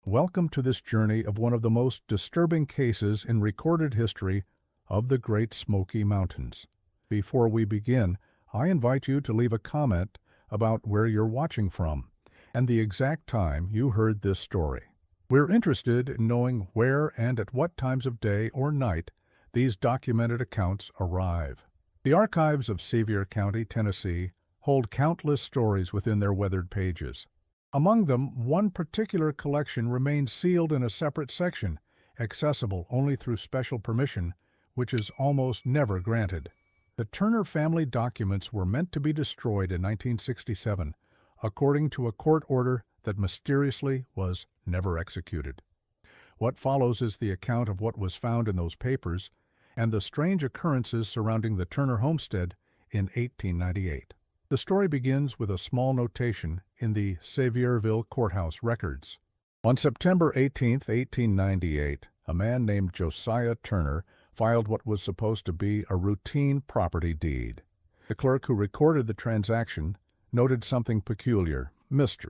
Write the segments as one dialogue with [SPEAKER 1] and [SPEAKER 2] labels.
[SPEAKER 1] Welcome to this journey of one of the most disturbing cases in recorded history of the Great Smoky Mountains. Before we begin, I invite you to leave a comment about where you're watching from and the exact time you heard this story. We're interested in knowing where and at what times of day or night these documented accounts arrive. The archives of Sevier County, Tennessee, hold countless stories within their weathered pages. Among them, one particular collection remains sealed in a separate section, accessible only through special permission, which is almost never granted. The Turner family documents were meant to be destroyed in 1967, according to a court order that mysteriously was never executed. What follows is the account of what was found in those papers and the strange occurrences surrounding the Turner homestead in 1898. The story begins with a small notation in the Sevierville courthouse records. On September 18, 1898, a man named Josiah Turner filed what was supposed to be a routine property deed. The clerk who recorded the transaction noted something peculiar. Mr.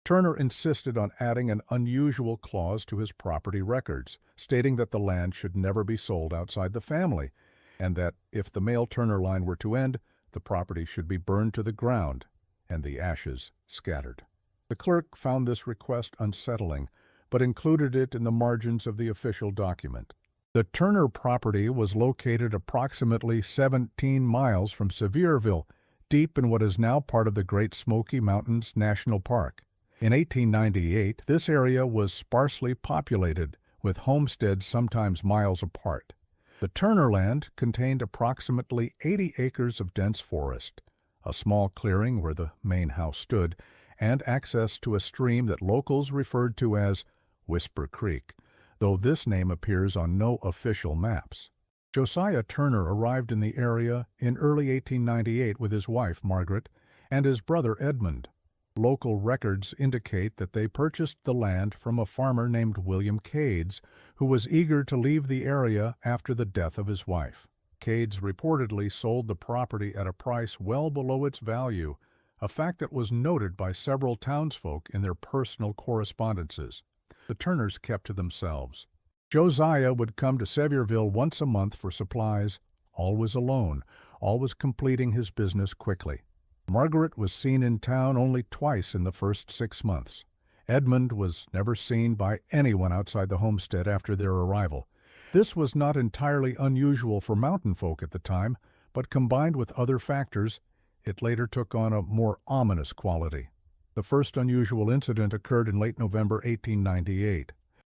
[SPEAKER 1] Turner insisted on adding an unusual clause to his property records, stating that the land should never be sold outside the family, and that if the male Turner line were to end, the property should be burned to the ground and the ashes scattered. The clerk found this request unsettling, but included it in the margins of the official document. The Turner property was located approximately 17 miles from Sevierville, deep in what is now part of the Great Smoky Mountains National Park. In 1898, this area was sparsely populated, with homesteads sometimes miles apart. The Turner land contained approximately 80 acres of dense forest, a small clearing where the main house stood, and access to a stream that locals referred to as Whisper Creek, though this name appears on no official maps. Josiah Turner arrived in the area in early 1898 with his wife, Margaret, and his brother, Edmund. Local records indicate that they purchased the land from a farmer named William Cades, who was eager to leave the area after the death of his wife. Cades reportedly sold the property at a price well below its value, a fact that was noted by several townsfolk in their personal correspondences. The Turners kept to themselves. Josiah would come to Sevierville once a month for supplies, always alone, always completing his business quickly. Margaret was seen in town only twice in the first 6 months. Edmund was never seen by anyone outside the homestead after their arrival. This was not entirely unusual for mountain folk at the time, but combined with other factors, it later took on a more ominous quality. The first unusual incident occurred in late November 1898.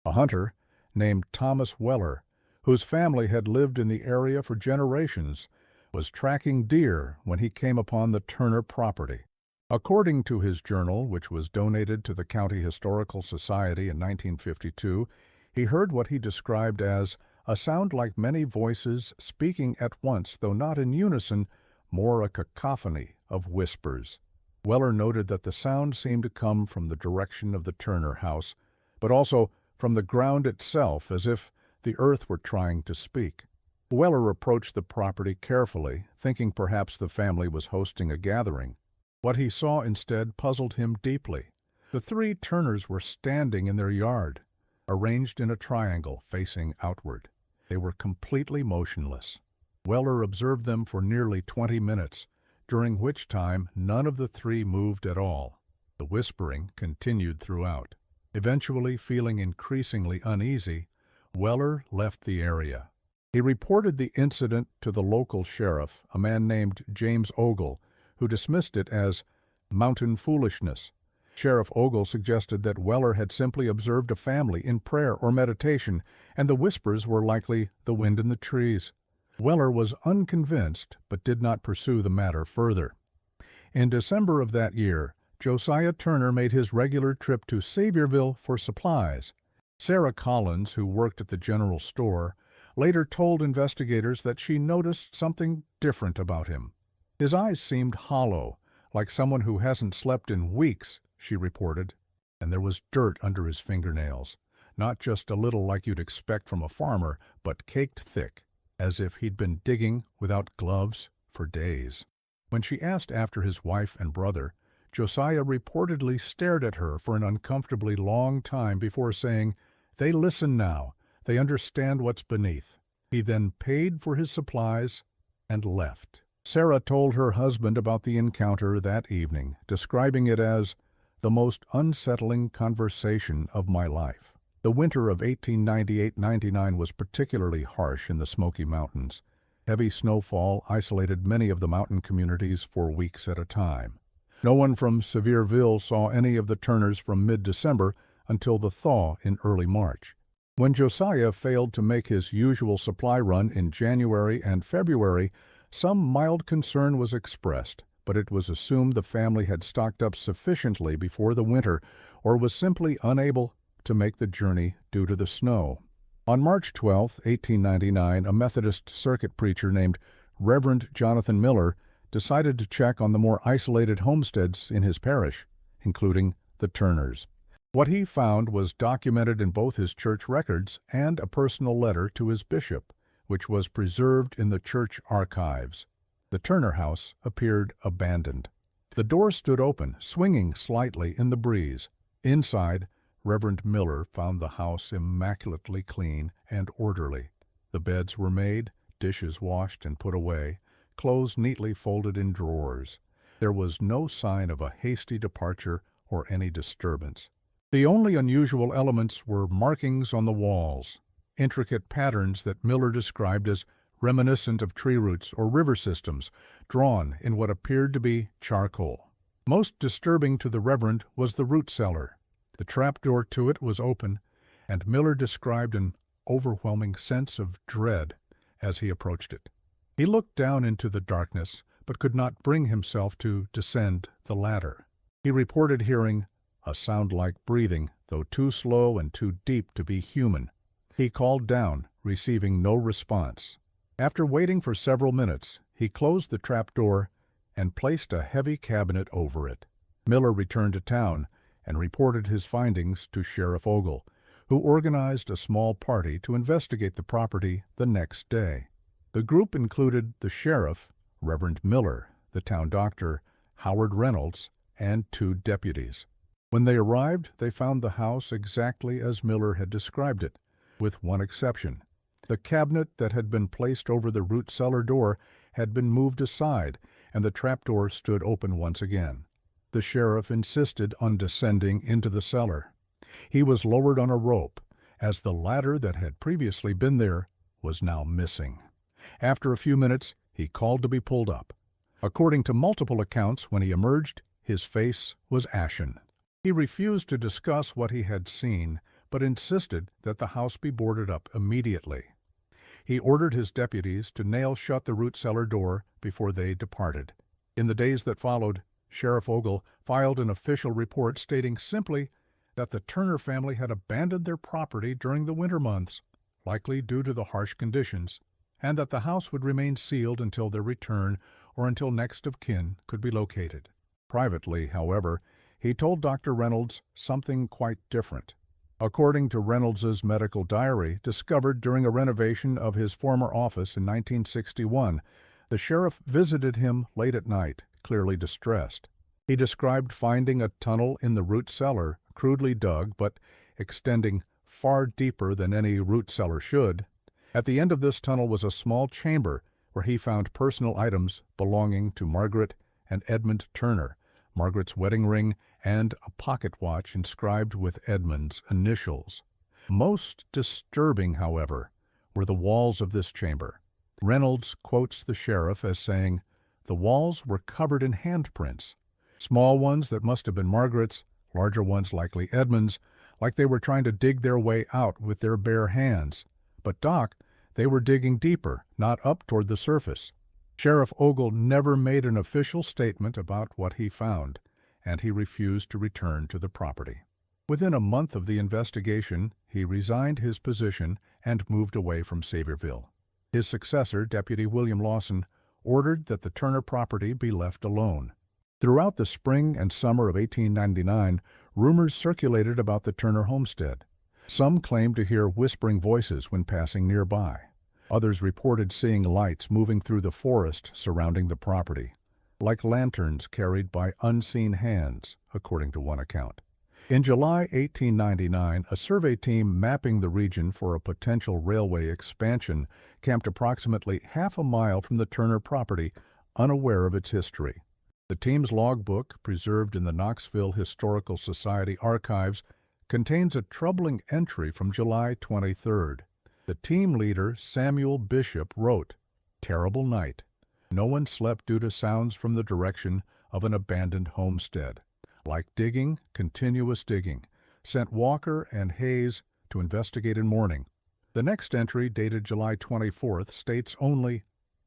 [SPEAKER 1] A hunter named Thomas Weller, whose family had lived in the area for generations, was tracking deer when he came upon the Turner property. According to his journal, which was donated to the County Historical Society in 1952, he heard what he described as a sound like many voices speaking at once, though not in unison, more a cacophony of whispers. Weller noted that the sound seemed to come from the direction of the Turner house, but also from the ground itself, as if the earth were trying to speak. Weller approached the property carefully, thinking perhaps the family was hosting a gathering. What he saw instead puzzled him deeply. The three Turners were standing in their yard, arranged in a triangle facing outward. They were completely motionless. Weller observed them for nearly 20 minutes, during which time none of the three moved at all. The whispering continued throughout. Eventually, feeling increasingly uneasy, Weller left the area. He reported the incident to the local sheriff, a man named James Ogle, who dismissed it as mountain foolishness. Sheriff Ogle suggested that Weller had simply observed a family in prayer or meditation, and the whispers were likely the wind in the trees. Weller was unconvinced, but did not pursue the matter further. In December of that year, Josiah Turner made his regular trip to Sevierville for supplies. Sarah Collins, who worked at the general store, later told investigators that she noticed something different about him. His eyes seemed hollow, like someone who hasn't slept in weeks, she reported, and there was dirt under his fingernails, not just a little like you'd expect from a farmer, but caked thick, as if he'd been digging without gloves for days. When she asked after his wife and brother, Josiah reportedly stared at her for an uncomfortably long time before saying, "They listen now. They understand what's beneath." He then paid for his supplies and left. Sarah told her husband about the encounter that evening, describing it as the most unsettling conversation of my life. The winter of 1898-99 was particularly harsh in the Smoky Mountains. Heavy snowfall isolated many of the mountain communities for weeks at a time. No one from Sevierville saw any of the Turners from mid-December until the thaw in early March. When Josiah failed to make his usual supply run in January and February, some mild concern was expressed, but it was assumed the family had stocked up sufficiently before the winter or was simply unable to make the journey due to the snow. On March 12, 1899, a Methodist circuit preacher named Reverend Jonathan Miller decided to check on the more isolated homesteads in his parish, including the Turners. What he found was documented in both his church records and a personal letter to his bishop, which was preserved in the church archives. The Turner house appeared abandoned. The door stood open, swinging slightly in the breeze. Inside, Reverend Miller found the house immaculately clean and orderly. The beds were made, dishes washed and put away, clothes neatly folded in drawers. There was no sign of a hasty departure or any disturbance. The only unusual elements were markings on the walls, intricate patterns that Miller described as reminiscent of tree roots or river systems, drawn in what appeared to be charcoal. Most disturbing to the Reverend was the root cellar. The trapdoor to it was open, and Miller described an overwhelming sense of dread as he approached it. He looked down into the darkness, but could not bring himself to descend the ladder. He reported hearing a sound like breathing, though too slow and too deep to be human. He called down, receiving no response. After waiting for several minutes, he closed the trapdoor and placed a heavy cabinet over it. Miller returned to town and reported his findings to Sheriff Ogle, who organized a small party to investigate the property the next day. The group included the sheriff, Reverend Miller, the town doctor, Howard Reynolds, and 2 deputies. When they arrived, they found the house exactly as Miller had described it, with one exception. The cabinet that had been placed over the root cellar door had been moved aside, and the trapdoor stood open once again. The sheriff insisted on descending into the cellar. He was lowered on a rope, as the ladder that had previously been there was now missing. After a few minutes, he called to be pulled up. According to multiple accounts, when he emerged, his face was ashen. He refused to discuss what he had seen, but insisted that the house be boarded up immediately. He ordered his deputies to nail shut the root cellar door before they departed. In the days that followed, Sheriff Ogle filed an official report stating simply that the Turner family had abandoned their property during the winter months, likely due to the harsh conditions, and that the house would remain sealed until their return or until next of kin could be located. Privately, however, he told Dr. Reynolds something quite different. According to Reynolds's medical diary, discovered during a renovation of his former office in 1961, the sheriff visited him late at night, clearly distressed. He described finding a tunnel in the root cellar, crudely dug but extending far deeper than any root cellar should. At the end of this tunnel was a small chamber where he found personal items belonging to Margaret and Edmund Turner, Margaret's wedding ring, and a pocket watch inscribed with Edmund's initials. Most disturbing, however, were the walls of this chamber. Reynolds quotes the sheriff as saying, "The walls were covered in handprints, small ones that must have been Margaret's, larger ones likely Edmund's, like they were trying to dig their way out with their bare hands. But, Doc, they were digging deeper, not up toward the surface." Sheriff Ogle never made an official statement about what he found, and he refused to return to the property. Within a month of the investigation, he resigned his position and moved away from Sevierville. His successor, Deputy William Lawson, ordered that the Turner property be left alone. Throughout the spring and summer of 1899, rumors circulated about the Turner homestead. Some claimed to hear whispering voices when passing nearby. Others reported seeing lights moving through the forest surrounding the property. like lanterns carried by unseen hands, according to one account. In July 1899, a survey team mapping the region for a potential railway expansion camped approximately half a mile from the Turner property, unaware of its history. The team's logbook, preserved in the Knoxville Historical Society archives, contains a troubling entry from July 23rd. The team leader, Samuel Bishop, wrote, "Terrible night. No one slept due to sounds from the direction of an abandoned homestead. Like digging, continuous digging. Sent Walker and Hayes to investigate in morning." The next entry, dated July 24th, states only,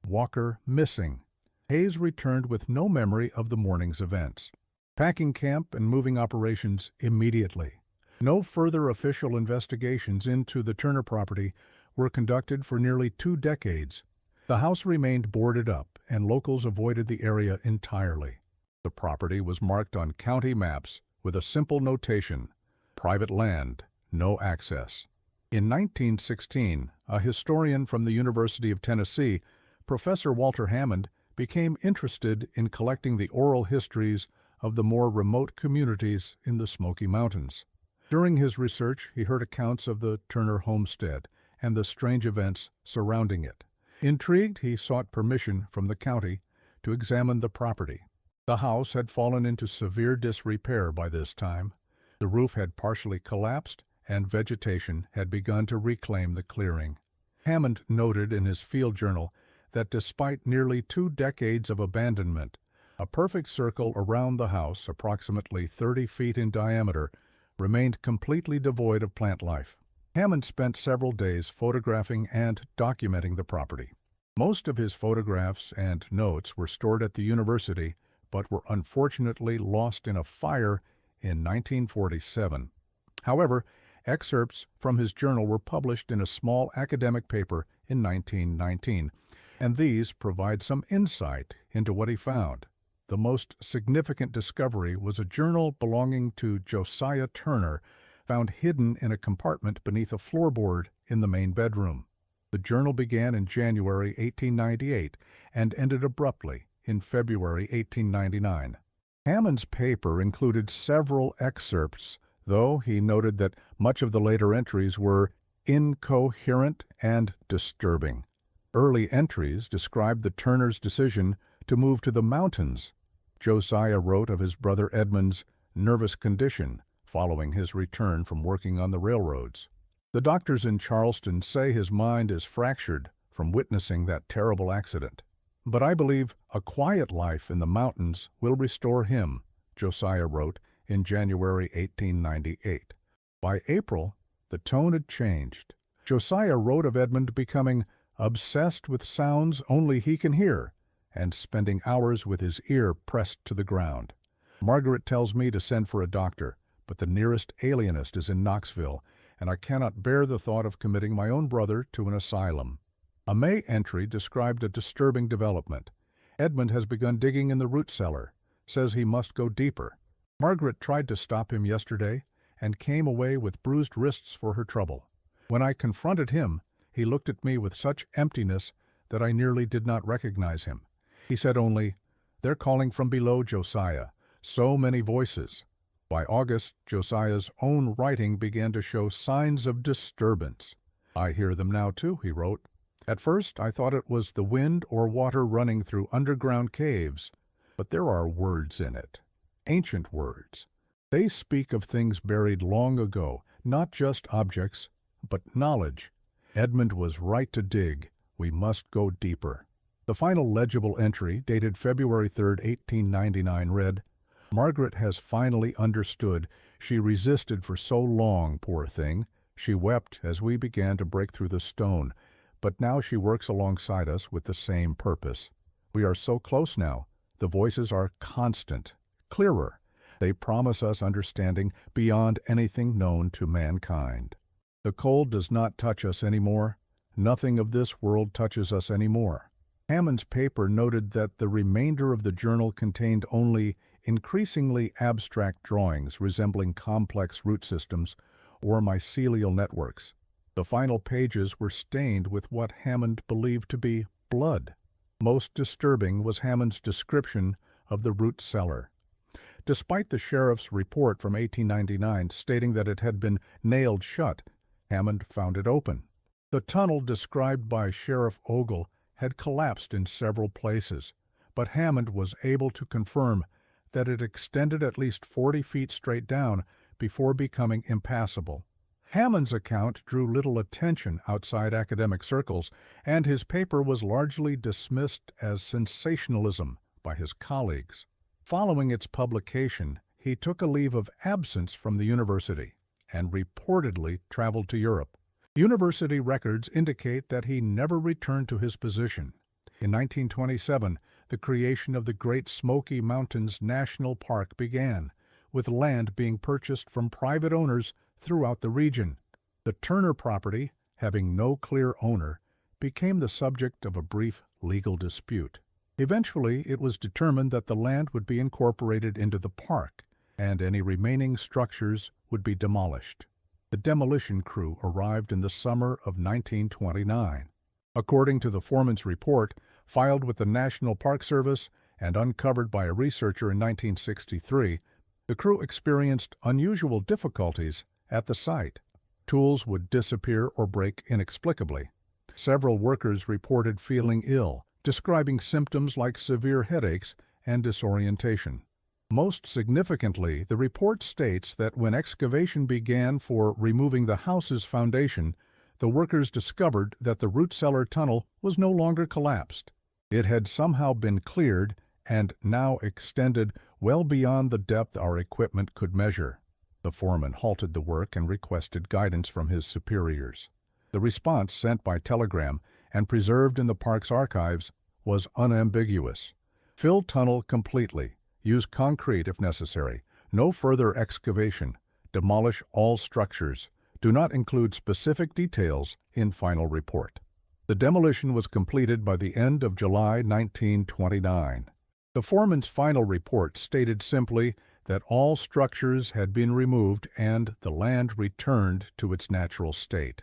[SPEAKER 1] "Walker missing." Hayes returned with no memory of the morning's events. Packing camp and moving operations immediately. No further official investigations into the Turner property were conducted for nearly 2 decades. The house remained boarded up, and locals avoided the area entirely. The property was marked on county maps with a simple notation, "Private land, no access." In 1916, a historian from the University of Tennessee, Professor Walter Hammond, became interested in collecting the oral histories of the more remote communities in the Smoky Mountains. During his research, he heard accounts of the Turner homestead and the strange events surrounding it. Intrigued, he sought permission from the county to examine the property. The house had fallen into severe disrepair by this time. The roof had partially collapsed, and vegetation had begun to reclaim the clearing. Hammond noted in his field journal that despite nearly 2 decades of abandonment, a perfect circle around the house, approximately 30 feet in diameter, remained completely devoid of plant life. Hammond spent several days photographing and documenting the property. Most of his photographs and notes were stored at the university, but were unfortunately lost in a fire in 1947. However, excerpts from his journal were published in a small academic paper in 1919, and these provide some insight into what he found. The most significant discovery was a journal belonging to Josiah Turner, found hidden in a compartment beneath a floorboard in the main bedroom. The journal began in January 1898 and ended abruptly in February 1899. Hammond's paper included several excerpts, though he noted that much of the later entries were incoherent and disturbing. Early entries described the Turners' decision to move to the mountains. Josiah wrote of his brother Edmund's nervous condition following his return from working on the railroads. The doctors in Charleston say his mind is fractured from witnessing that terrible accident. "But I believe a quiet life in the mountains will restore him," Josiah wrote in January 1898. By April, the tone had changed. Josiah wrote of Edmund becoming obsessed with sounds only he can hear and spending hours with his ear pressed to the ground. "Margaret tells me to send for a doctor, but the nearest alienist is in Knoxville, and I cannot bear the thought of committing my own brother to an asylum." A May entry described a disturbing development. "Edmund has begun digging in the root cellar, says he must go deeper. Margaret tried to stop him yesterday and came away with bruised wrists for her trouble. When I confronted him, he looked at me with such emptiness that I nearly did not recognize him. He said only, 'They're calling from below, Josiah. So many voices.' By August, Josiah's own writing began to show signs of disturbance. 'I hear them now, too,' he wrote. 'At first I thought it was the wind or water running through underground caves, but there are words in it, ancient words. They speak of things buried long ago, not just objects, but knowledge. Edmund was right to dig. We must go deeper.'" The final legible entry, dated February 3, 1899, read, "Margaret has finally understood. She resisted for so long, poor thing. She wept as we began to break through the stone, but now she works alongside us with the same purpose. We are so close now. The voices are constant, clearer. They promise us understanding beyond anything known to mankind. The cold does not touch us anymore. Nothing of this world touches us anymore." Hammond's paper noted that the remainder of the journal contained only increasingly abstract drawings resembling complex root systems or mycelial networks. The final pages were stained with what Hammond believed to be blood. Most disturbing was Hammond's description of the root cellar. Despite the sheriff's report from 1899 stating that it had been nailed shut, Hammond found it open. The tunnel described by Sheriff Ogle had collapsed in several places, but Hammond was able to confirm that it extended at least 40 feet straight down before becoming impassable. Hammond's account drew little attention outside academic circles, and his paper was largely dismissed as sensationalism by his colleagues. Following its publication, he took a leave of absence from the university and reportedly traveled to Europe. University records indicate that he never returned to his position. In 1927, the creation of the Great Smoky Mountains National Park began, with land being purchased from private owners throughout the region. The Turner property, having no clear owner, became the subject of a brief legal dispute. Eventually, it was determined that the land would be incorporated into the park, and any remaining structures would be demolished. The demolition crew arrived in the summer of 1929. According to the foreman's report, filed with the National Park Service and uncovered by a researcher in 1963, the crew experienced unusual difficulties at the site. Tools would disappear or break inexplicably. Several workers reported feeling ill, describing symptoms like severe headaches and disorientation. Most significantly, the report states that when excavation began for removing the house's foundation, the workers discovered that the root cellar tunnel was no longer collapsed. It had somehow been cleared and now extended well beyond the depth our equipment could measure. The foreman halted the work and requested guidance from his superiors. The response, sent by telegram and preserved in the park's archives, was unambiguous. Fill tunnel completely. Use concrete if necessary. No further excavation. Demolish all structures. Do not include specific details in final report. The demolition was completed by the end of July 1929. The foreman's final report stated simply that all structures had been removed and the land returned to its natural state.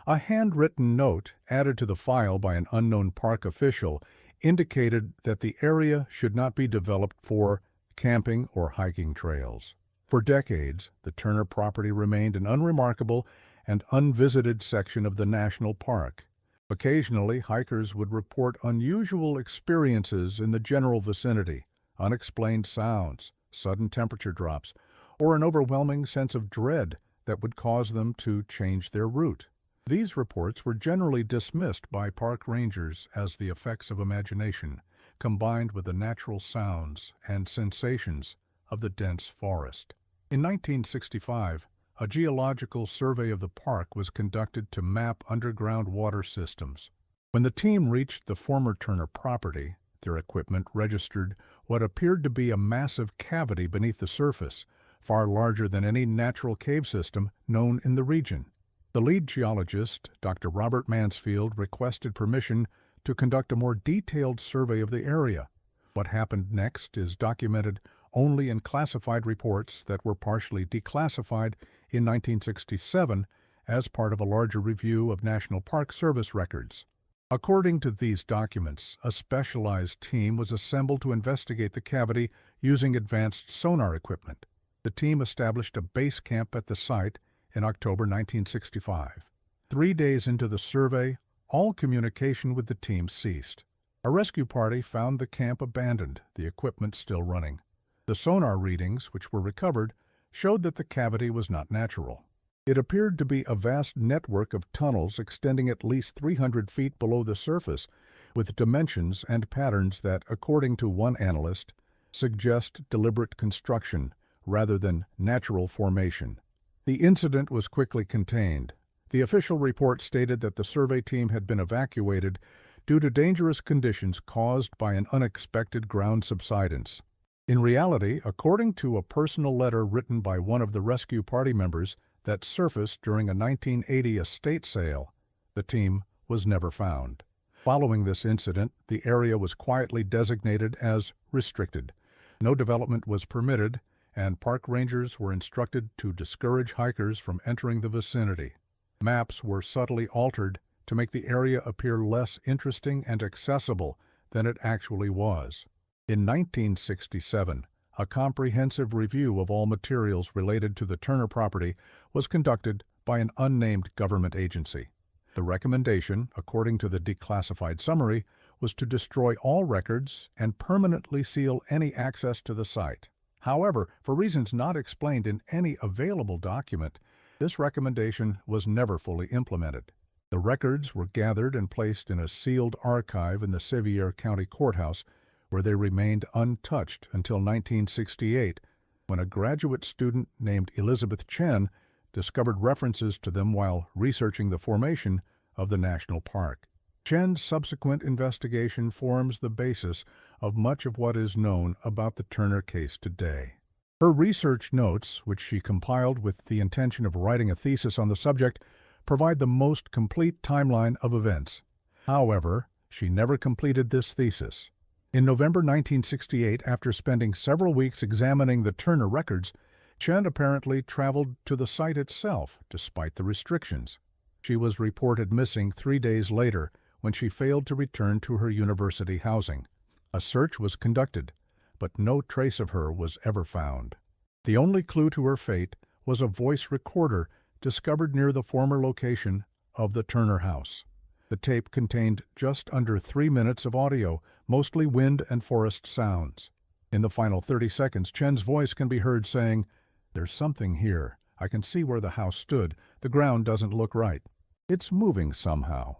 [SPEAKER 1] A handwritten note added to the file by an unknown park official indicated that the area should not be developed for camping or hiking trails. For decades, the Turner property remained an unremarkable and unvisited section of the national park. Occasionally, hikers would report unusual experiences in the general vicinity, unexplained sounds, sudden temperature drops, or an overwhelming sense of dread that would cause them to change their route. These reports were generally dismissed by park rangers as the effects of imagination, combined with the natural sounds and sensations of the dense forest. In 1965, a geological survey of the park was conducted to map underground water systems. When the team reached the former Turner property, their equipment registered what appeared to be a massive cavity beneath the surface, far larger than any natural cave system known in the region. The lead geologist, Dr. Robert Mansfield, requested permission to conduct a more detailed survey of the area. What happened next is documented only in classified reports that were partially declassified in 1967 as part of a larger review of National Park Service records. According to these documents, a specialized team was assembled to investigate the cavity using advanced sonar equipment. The team established a base camp at the site in October 1965. 3 days into the survey, all communication with the team ceased. A rescue party found the camp abandoned, the equipment still running. The sonar readings, which were recovered, showed that the cavity was not natural. It appeared to be a vast network of tunnels extending at least 300 feet below the surface, with dimensions and patterns that, according to one analyst, suggest deliberate construction rather than natural formation. The incident was quickly contained. The official report stated that the survey team had been evacuated due to dangerous conditions caused by an unexpected ground subsidence. In reality, according to a personal letter written by one of the rescue party members that surfaced during a 1980 estate sale, the team was never found. Following this incident, the area was quietly designated as restricted. No development was permitted, and park rangers were instructed to discourage hikers from entering the vicinity. Maps were subtly altered to make the area appear less interesting and accessible than it actually was. In 1967, a comprehensive review of all materials related to the Turner property was conducted by an unnamed government agency. The recommendation, according to the declassified summary, was to destroy all records and permanently seal any access to the site. However, for reasons not explained in any available document, this recommendation was never fully implemented. The records were gathered and placed in a sealed archive in the Sevier County Courthouse, where they remained untouched until 1968, when a graduate student named Elizabeth Chen discovered references to them while researching the formation of the national park. Chen's subsequent investigation forms the basis of much of what is known about the Turner case today. Her research notes, which she compiled with the intention of writing a thesis on the subject, provide the most complete timeline of events. However, she never completed this thesis. In November 1968, after spending several weeks examining the Turner records, Chen apparently traveled to the site itself, despite the restrictions. She was reported missing 3 days later when she failed to return to her university housing. A search was conducted, but no trace of her was ever found. The only clue to her fate was a voice recorder discovered near the former location of the Turner house. The tape contained just under 3 minutes of audio, mostly wind and forest sounds. In the final 30 seconds, Chen's voice can be heard saying, "There's something here. I can see where the house stood. The ground doesn't look right. It's moving somehow."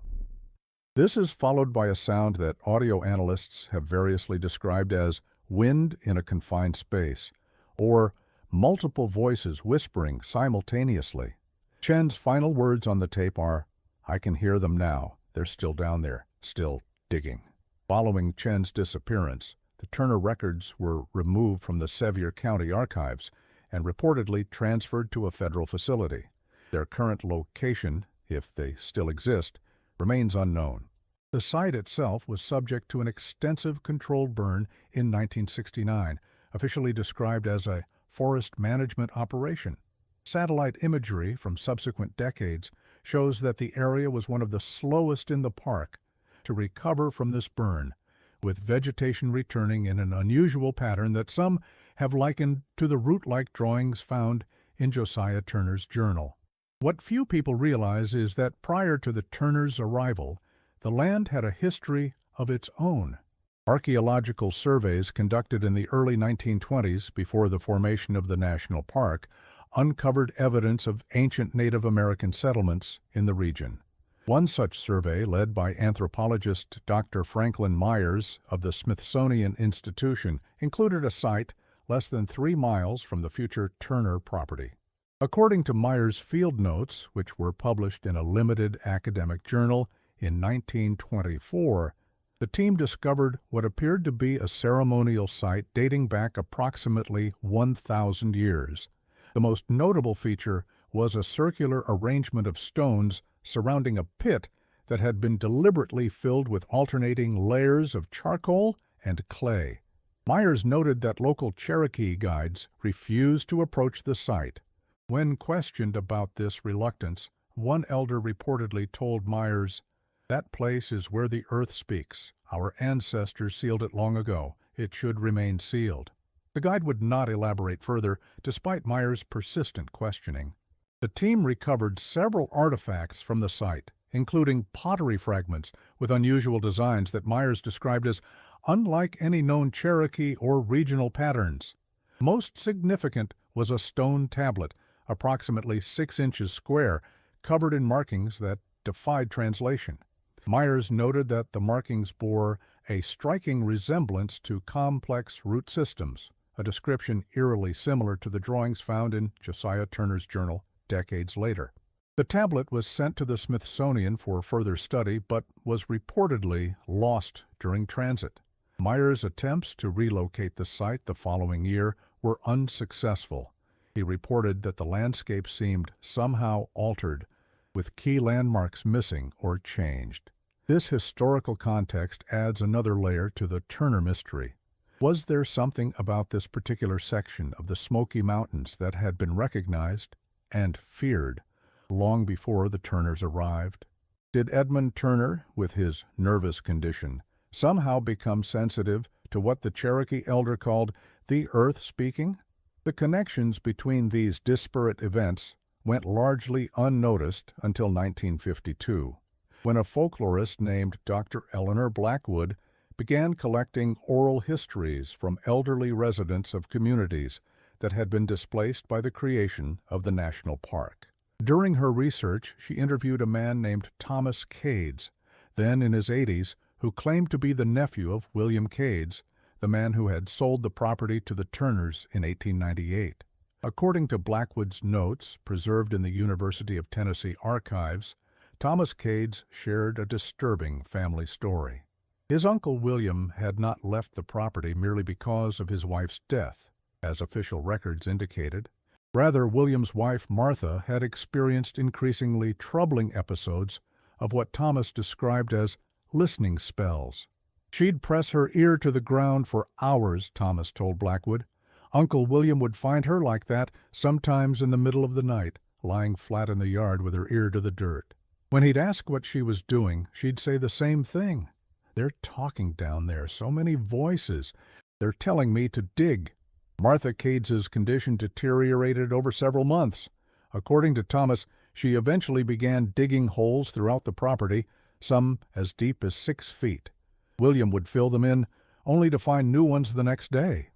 [SPEAKER 1] This is followed by a sound that audio analysts have variously described as wind in a confined space, or multiple voices whispering simultaneously. Chen's final words on the tape are, "I can hear them now. They're still down there, still digging." Following Chen's disappearance, the Turner records were removed from the Sevier County archives and reportedly transferred to a federal facility. Their current location, if they still exist, remains unknown. The site itself was subject to an extensive controlled burn in 1969, officially described as a forest management operation. Satellite imagery from subsequent decades shows that the area was one of the slowest in the park to recover from this burn, with vegetation returning in an unusual pattern that some have likened to the root-like drawings found in Josiah Turner's journal. What few people realize is that prior to the Turners' arrival, the land had a history of its own. Archaeological surveys conducted in the early 1920s, before the formation of the national park, uncovered evidence of ancient Native American settlements in the region. One such survey, led by anthropologist Dr. Franklin Myers of the Smithsonian Institution, included a site less than 3 miles from the future Turner property. According to Myers' field notes, which were published in a limited academic journal in 1924, the team discovered what appeared to be a ceremonial site dating back approximately 1,000 years. The most notable feature was a circular arrangement of stones surrounding a pit that had been deliberately filled with alternating layers of charcoal and clay. Myers noted that local Cherokee guides refused to approach the site. When questioned about this reluctance, one elder reportedly told Myers, "That place is where the earth speaks. Our ancestors sealed it long ago. It should remain sealed." The guide would not elaborate further, despite Myers' persistent questioning. The team recovered several artifacts from the site, including pottery fragments with unusual designs that Myers described as unlike any known Cherokee or regional patterns. Most significant was a stone tablet, approximately 6 inches square, covered in markings that defied translation. Myers noted that the markings bore a striking resemblance to complex root systems, a description eerily similar to the drawings found in Josiah Turner's journal decades later. The tablet was sent to the Smithsonian for further study, but was reportedly lost during transit. Myers' attempts to relocate the site the following year were unsuccessful. He reported that the landscape seemed somehow altered, with key landmarks missing or changed. This historical context adds another layer to the Turner mystery. Was there something about this particular section of the Smoky Mountains that had been recognized and feared long before the Turners arrived? Did Edmund Turner, with his nervous condition, somehow become sensitive to what the Cherokee elder called the earth speaking? The connections between these disparate events went largely unnoticed until 1952, when a folklorist named Dr. Eleanor Blackwood began collecting oral histories from elderly residents of communities that had been displaced by the creation of the national park. During her research, she interviewed a man named Thomas Cades, then in his 80s, who claimed to be the nephew of William Cades, the man who had sold the property to the Turners in 1898. According to Blackwood's notes, preserved in the University of Tennessee archives, Thomas Cades shared a disturbing family story. His uncle William had not left the property merely because of his wife's death, as official records indicated. Rather, William's wife Martha had experienced increasingly troubling episodes of what Thomas described as listening spells. She'd press her ear to the ground for hours, Thomas told Blackwood. Uncle William would find her like that, sometimes in the middle of the night, lying flat in the yard with her ear to the dirt. When he'd ask what she was doing, she'd say the same thing. "They're talking down there, so many voices. They're telling me to dig." Martha Cades's condition deteriorated over several months. According to Thomas, she eventually began digging holes throughout the property, some as deep as 6 feet. William would fill them in, only to find new ones the next day.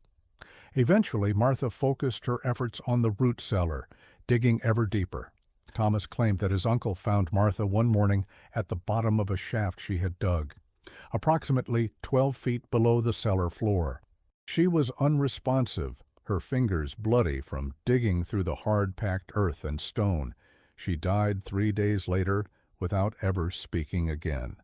[SPEAKER 1] Eventually, Martha focused her efforts on the root cellar, digging ever deeper. Thomas claimed that his uncle found Martha one morning at the bottom of a shaft she had dug, approximately 12 feet below the cellar floor. She was unresponsive, her fingers bloody from digging through the hard-packed earth and stone. She died 3 days later without ever speaking again.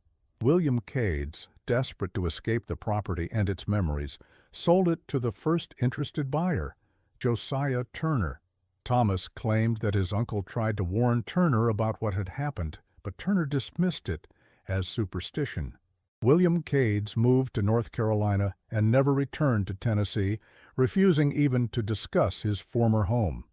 [SPEAKER 1] William Cades, desperate to escape the property and its memories, sold it to the first interested buyer, Josiah Turner. Thomas claimed that his uncle tried to warn Turner about what had happened, but Turner dismissed it as superstition. William Cades moved to North Carolina and never returned to Tennessee, refusing even to discuss his former home.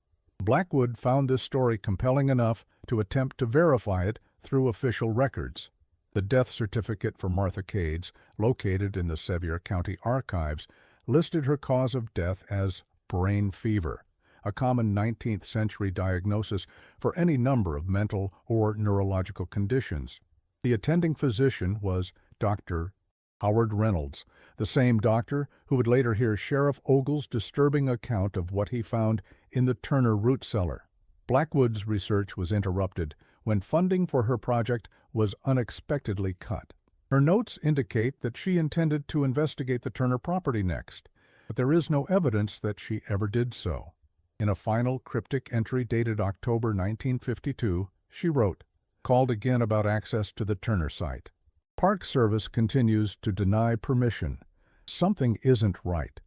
[SPEAKER 1] Blackwood found this story compelling enough to attempt to verify it through official records. The death certificate for Martha Cades, located in the Sevier County Archives, listed her cause of death as brain fever, a common 19th century diagnosis for any number of mental or neurological conditions. The attending physician was Dr. Howard Reynolds, the same doctor who would later hear Sheriff Ogle's disturbing account of what he found in the Turner root cellar. Blackwood's research was interrupted when funding for her project was unexpectedly cut. Her notes indicate that she intended to investigate the Turner property next, but there is no evidence that she ever did so. In a final cryptic entry dated October 1952, she wrote, "Called again about access to the Turner site. Park Service continues to deny permission. Something isn't right.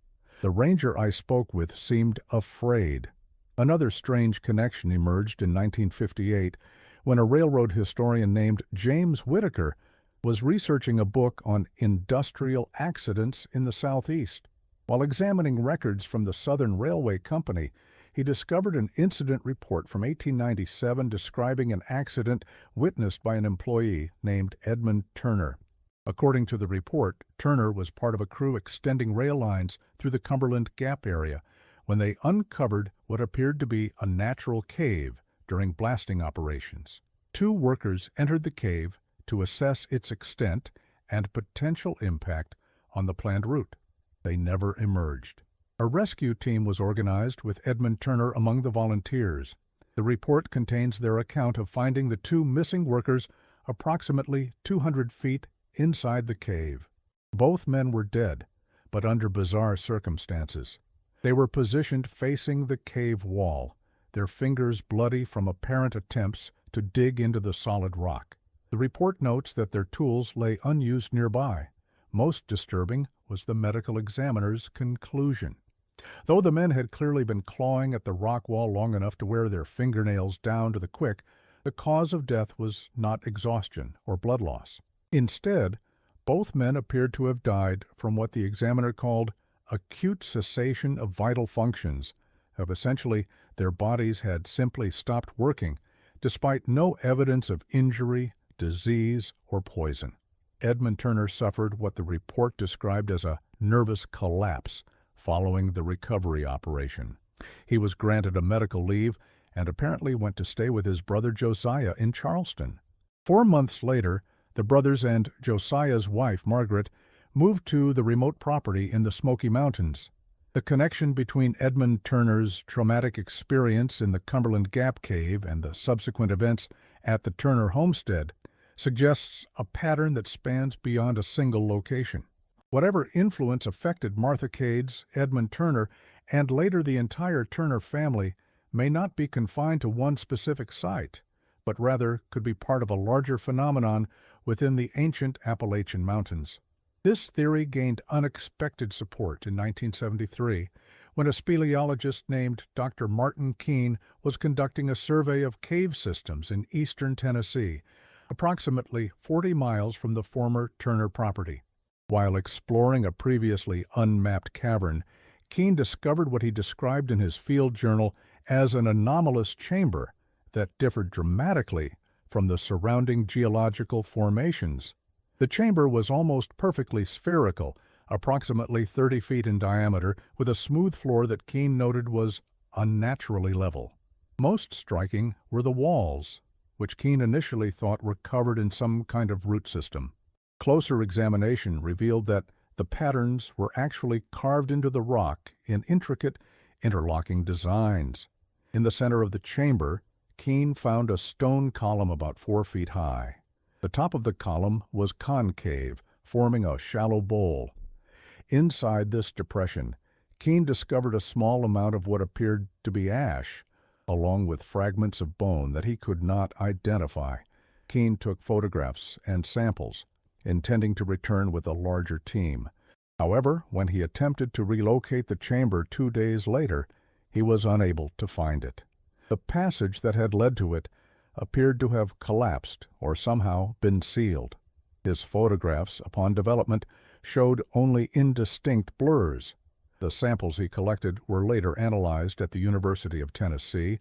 [SPEAKER 1] The ranger I spoke with seemed afraid." Another strange connection emerged in 1958 when a railroad historian named James Whitaker was researching a book on industrial accidents in the Southeast. While examining records from the Southern Railway Company, he discovered an incident report from 1897 describing an accident witnessed by an employee named Edmund Turner. According to the report, Turner was part of a crew extending rail lines through the Cumberland Gap area when they uncovered what appeared to be a natural cave during blasting operations. 2 workers entered the cave to assess its extent and potential impact on the planned route. They never emerged. A rescue team was organized with Edmund Turner among the volunteers. The report contains their account of finding the 2 missing workers approximately 200 feet inside the cave. Both men were dead, but under bizarre circumstances. They were positioned facing the cave wall, their fingers bloody from apparent attempts to dig into the solid rock. The report notes that their tools lay unused nearby. Most disturbing was the medical examiner's conclusion. Though the men had clearly been clawing at the rock wall long enough to wear their fingernails down to the quick, the cause of death was not exhaustion or blood loss. Instead, both men appeared to have died from what the examiner called acute cessation of vital functions, of essentially their bodies had simply stopped working, despite no evidence of injury, disease, or poison. Edmund Turner suffered what the report described as a nervous collapse following the recovery operation. He was granted a medical leave and apparently went to stay with his brother Josiah in Charleston. 4 months later, the brothers and Josiah's wife, Margaret, moved to the remote property in the Smoky Mountains. The connection between Edmund Turner's traumatic experience in the Cumberland Gap Cave and the subsequent events at the Turner homestead suggests a pattern that spans beyond a single location. Whatever influence affected Martha Cades, Edmund Turner, and later the entire Turner family may not be confined to one specific site, but rather could be part of a larger phenomenon within the ancient Appalachian Mountains. This theory gained unexpected support in 1973 when a speleologist named Dr. Martin Keene was conducting a survey of cave systems in eastern Tennessee, approximately 40 miles from the former Turner property. While exploring a previously unmapped cavern, Keene discovered what he described in his field journal as an anomalous chamber that differed dramatically from the surrounding geological formations. The chamber was almost perfectly spherical, approximately 30 feet in diameter, with a smooth floor that Keene noted was unnaturally level. Most striking were the walls, which Keene initially thought were covered in some kind of root system. Closer examination revealed that the patterns were actually carved into the rock in intricate, interlocking designs. In the center of the chamber, Keene found a stone column about 4 feet high. The top of the column was concave, forming a shallow bowl. Inside this depression, Keene discovered a small amount of what appeared to be ash, along with fragments of bone that he could not identify. Keene took photographs and samples, intending to return with a larger team. However, when he attempted to relocate the chamber 2 days later, he was unable to find it. The passage that had led to it appeared to have collapsed or somehow been sealed. His photographs, upon development, showed only indistinct blurs. The samples he collected were later analyzed at the University of Tennessee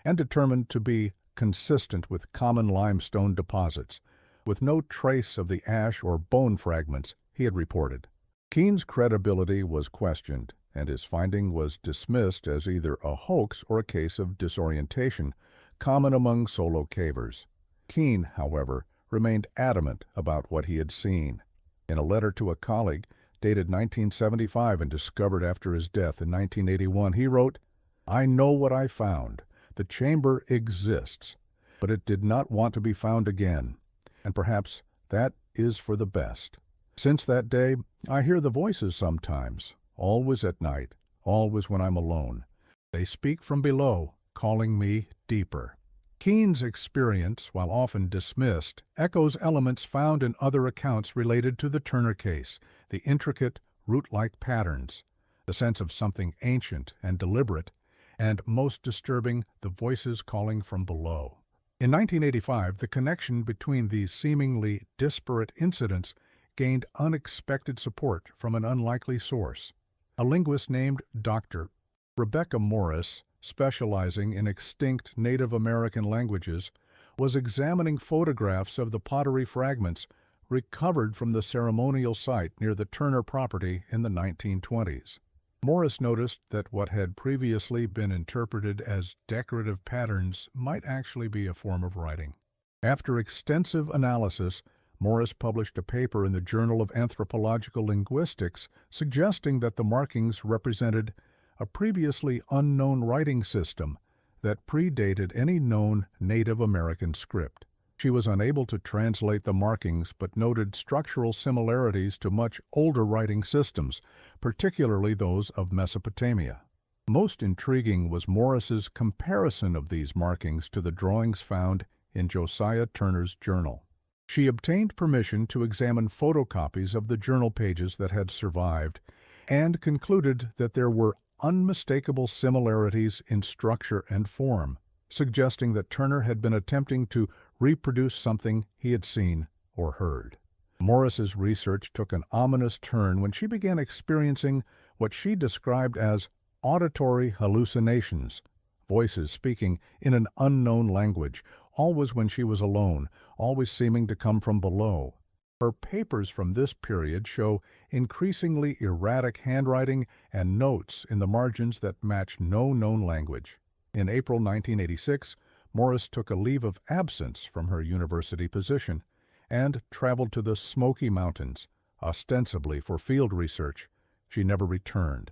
[SPEAKER 1] and determined to be consistent with common limestone deposits, with no trace of the ash or bone fragments he had reported. Keene's credibility was questioned, and his finding was dismissed as either a hoax or a case of disorientation, common among solo cavers. Keene, however, remained adamant about what he had seen. In a letter to a colleague, dated 1975 and discovered after his death in 1981, he wrote, "I know what I found. The chamber exists, but it did not want to be found again, and perhaps that is for the best. Since that day, I hear the voices sometimes, always at night, always when I'm alone. They speak from below, calling me deeper." Keene's experience, while often dismissed, echoes elements found in other accounts related to the Turner case: the intricate, root-like patterns, the sense of something ancient and deliberate, and, most disturbing, the voices calling from below. In 1985, the connection between these seemingly disparate incidents gained unexpected support from an unlikely source. A linguist named Dr. Rebecca Morris, specializing in extinct Native American languages, was examining photographs of the pottery fragments recovered from the ceremonial site near the Turner property in the 1920s. Morris noticed that what had previously been interpreted as decorative patterns might actually be a form of writing. After extensive analysis, Morris published a paper in the Journal of Anthropological Linguistics suggesting that the markings represented a previously unknown writing system that predated any known Native American script. She was unable to translate the markings but noted structural similarities to much older writing systems, particularly those of Mesopotamia. Most intriguing was Morris's comparison of these markings to the drawings found in Josiah Turner's journal. She obtained permission to examine photocopies of the journal pages that had survived and concluded that there were unmistakable similarities in structure and form, suggesting that Turner had been attempting to reproduce something he had seen or heard. Morris's research took an ominous turn when she began experiencing what she described as auditory hallucinations, voices speaking in an unknown language, always when she was alone, always seeming to come from below. Her papers from this period show increasingly erratic handwriting and notes in the margins that match no known language. In April 1986, Morris took a leave of absence from her university position and traveled to the Smoky Mountains, ostensibly for field research. She never returned.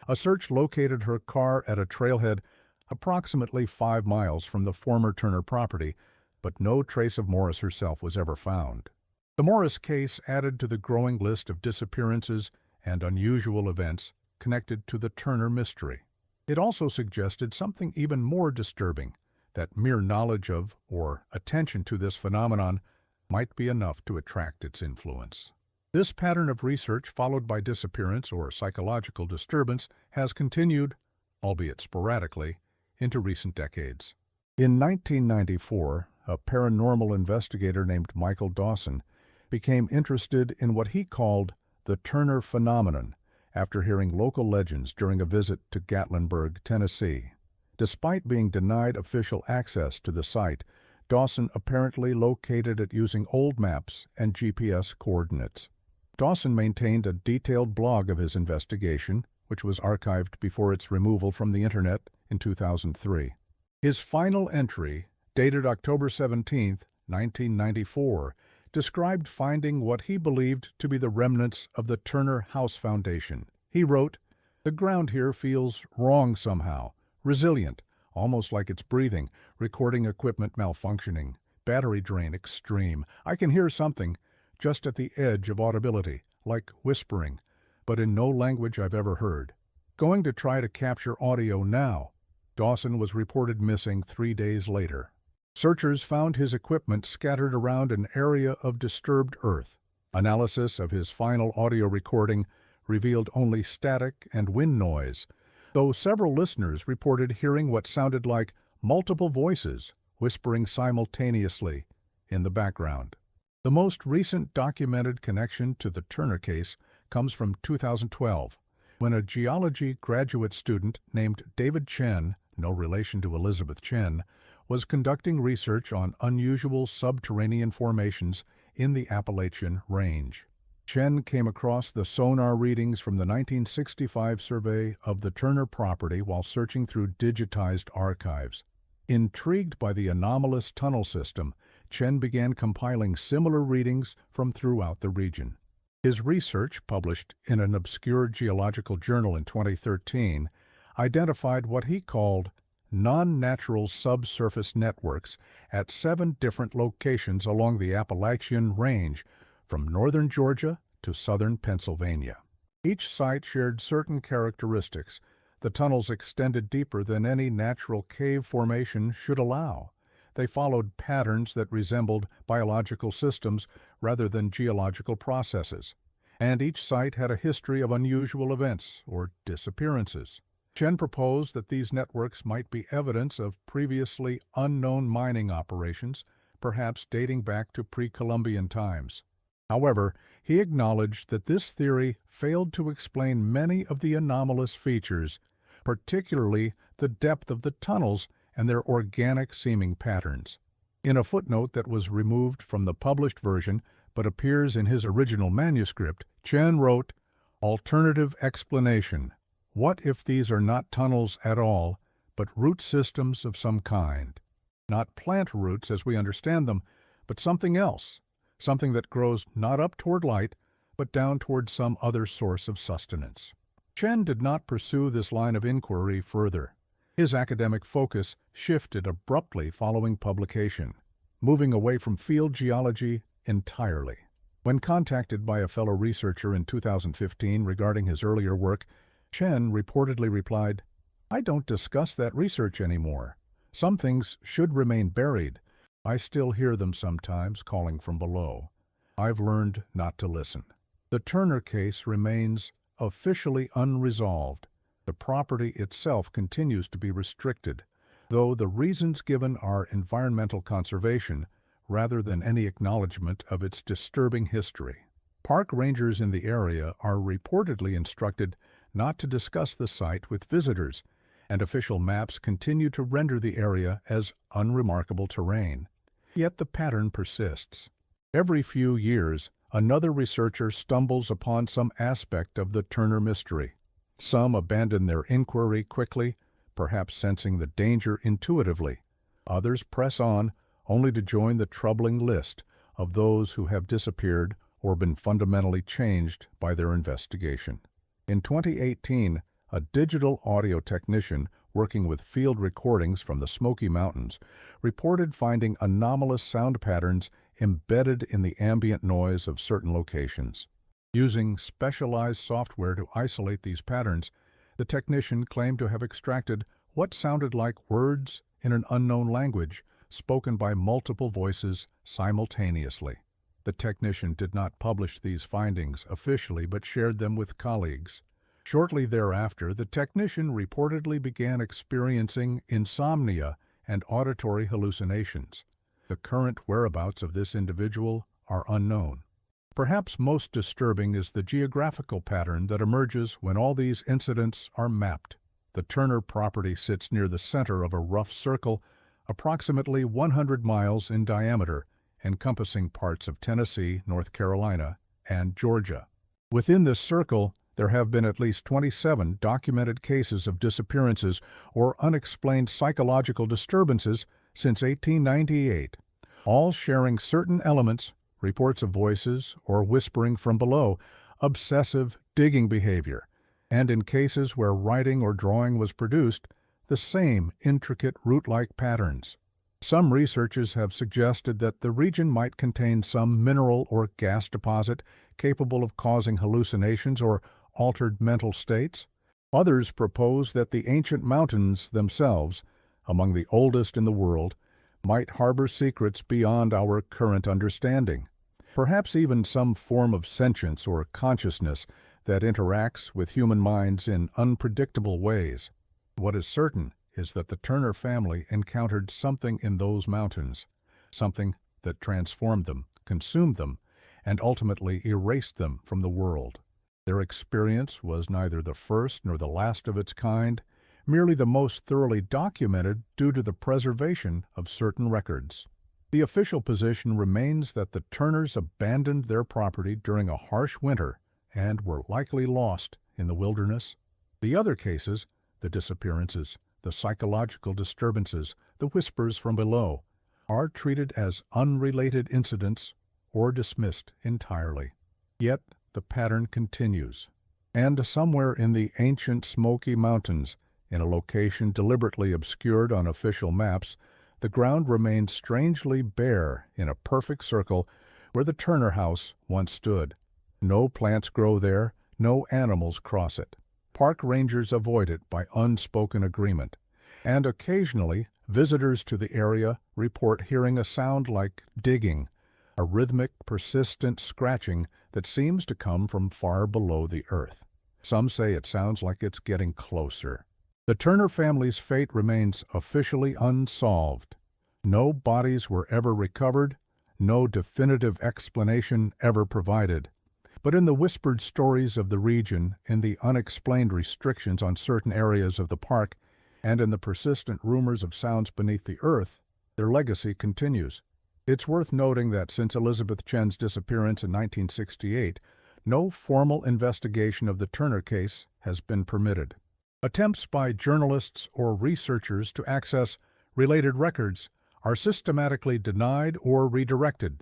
[SPEAKER 1] A search located her car at a trailhead approximately 5 miles from the former Turner property, but no trace of Morris herself was ever found. The Morris case added to the growing list of disappearances and unusual events connected to the Turner mystery. It also suggested something even more disturbing, that mere knowledge of or attention to this phenomenon might be enough to attract its influence. This pattern of research, followed by disappearance or psychological disturbance, has continued, albeit sporadically, into recent decades. In 1994, a paranormal investigator named Michael Dawson became interested in what he called the Turner phenomenon after hearing local legends during a visit to Gatlinburg, Tennessee. Despite being denied official access to the site, Dawson apparently located it using old maps and GPS coordinates. Dawson maintained a detailed blog of his investigation, which was archived before its removal from the Internet in 2003. His final entry, dated October 17, 1994, described finding what he believed to be the remnants of the Turner House Foundation. He wrote, "The ground here feels wrong somehow, resilient, almost like it's breathing, recording equipment malfunctioning, battery drain extreme. I can hear something, just at the edge of audibility, like whispering, but in no language I've ever heard. Going to try to capture audio now." Dawson was reported missing 3 days later. Searchers found his equipment scattered around an area of disturbed earth. Analysis of his final audio recording revealed only static and wind noise, though several listeners reported hearing what sounded like multiple voices whispering simultaneously in the background. The most recent documented connection to the Turner case comes from 2012, when a geology graduate student named David Chen, no relation to Elizabeth Chen, was conducting research on unusual subterranean formations in the Appalachian Range. Chen came across the sonar readings from the 1965 survey of the Turner property while searching through digitized archives. Intrigued by the anomalous tunnel system, Chen began compiling similar readings from throughout the region. His research, published in an obscure geological journal in 2013, identified what he called non-natural subsurface networks at 7 different locations along the Appalachian Range, from northern Georgia to southern Pennsylvania. Each site shared certain characteristics. The tunnels extended deeper than any natural cave formation should allow. They followed patterns that resembled biological systems rather than geological processes. And each site had a history of unusual events or disappearances. Chen proposed that these networks might be evidence of previously unknown mining operations, perhaps dating back to pre-Columbian times. However, he acknowledged that this theory failed to explain many of the anomalous features, particularly the depth of the tunnels and their organic-seeming patterns. In a footnote that was removed from the published version but appears in his original manuscript, Chen wrote, "Alternative explanation. What if these are not tunnels at all, but root systems of some kind? Not plant roots as we understand them, but something else, something that grows not up toward light, but down toward some other source of sustenance." Chen did not pursue this line of inquiry further. His academic focus shifted abruptly following publication, moving away from field geology entirely. When contacted by a fellow researcher in 2015 regarding his earlier work, Chen reportedly replied, "I don't discuss that research anymore. Some things should remain buried. I still hear them sometimes calling from below. I've learned not to listen." The Turner case remains officially unresolved. The property itself continues to be restricted, though the reasons given are environmental conservation rather than any acknowledgement of its disturbing history. Park rangers in the area are reportedly instructed not to discuss the site with visitors, and official maps continue to render the area as unremarkable terrain. Yet the pattern persists. Every few years, another researcher stumbles upon some aspect of the Turner mystery. Some abandon their inquiry quickly, perhaps sensing the danger intuitively. Others press on, only to join the troubling list of those who have disappeared or been fundamentally changed by their investigation. In 2018, a digital audio technician working with field recordings from the Smoky Mountains reported finding anomalous sound patterns embedded in the ambient noise of certain locations. Using specialized software to isolate these patterns, the technician claimed to have extracted what sounded like words in an unknown language spoken by multiple voices simultaneously. The technician did not publish these findings officially but shared them with colleagues. Shortly thereafter, the technician reportedly began experiencing insomnia and auditory hallucinations. The current whereabouts of this individual are unknown. Perhaps most disturbing is the geographical pattern that emerges when all these incidents are mapped. The Turner property sits near the center of a rough circle, approximately 100 miles in diameter, encompassing parts of Tennessee, North Carolina, and Georgia. Within this circle, there have been at least 27 documented cases of disappearances or unexplained psychological disturbances since 1898, all sharing certain elements, reports of voices or whispering from below, obsessive digging behavior, and in cases where writing or drawing was produced, the same intricate root-like patterns. Some researchers have suggested that the region might contain some mineral or gas deposit capable of causing hallucinations or altered mental states. Others propose that the ancient mountains themselves, among the oldest in the world, might harbor secrets beyond our current understanding. Perhaps even some form of sentience or consciousness that interacts with human minds in unpredictable ways. What is certain is that the Turner family encountered something in those mountains, something that transformed them, consumed them, and ultimately erased them from the world. Their experience was neither the first nor the last of its kind, merely the most thoroughly documented due to the preservation of certain records. The official position remains that the Turners abandoned their property during a harsh winter and were likely lost in the wilderness. The other cases, the disappearances, the psychological disturbances, the whispers from below, are treated as unrelated incidents or dismissed entirely. Yet the pattern continues, and somewhere in the ancient Smoky Mountains, in a location deliberately obscured on official maps, the ground remains strangely bare in a perfect circle where the Turner house once stood. No plants grow there, no animals cross it. Park rangers avoid it by unspoken agreement, and occasionally visitors to the area report hearing a sound like digging, a rhythmic, persistent scratching that seems to come from far below the earth. Some say it sounds like it's getting closer. The Turner family's fate remains officially unsolved. No bodies were ever recovered, no definitive explanation ever provided. But in the whispered stories of the region, in the unexplained restrictions on certain areas of the park, and in the persistent rumors of sounds beneath the earth, their legacy continues. It's worth noting that since Elizabeth Chen's disappearance in 1968, no formal investigation of the Turner case has been permitted. Attempts by journalists or researchers to access related records are systematically denied or redirected.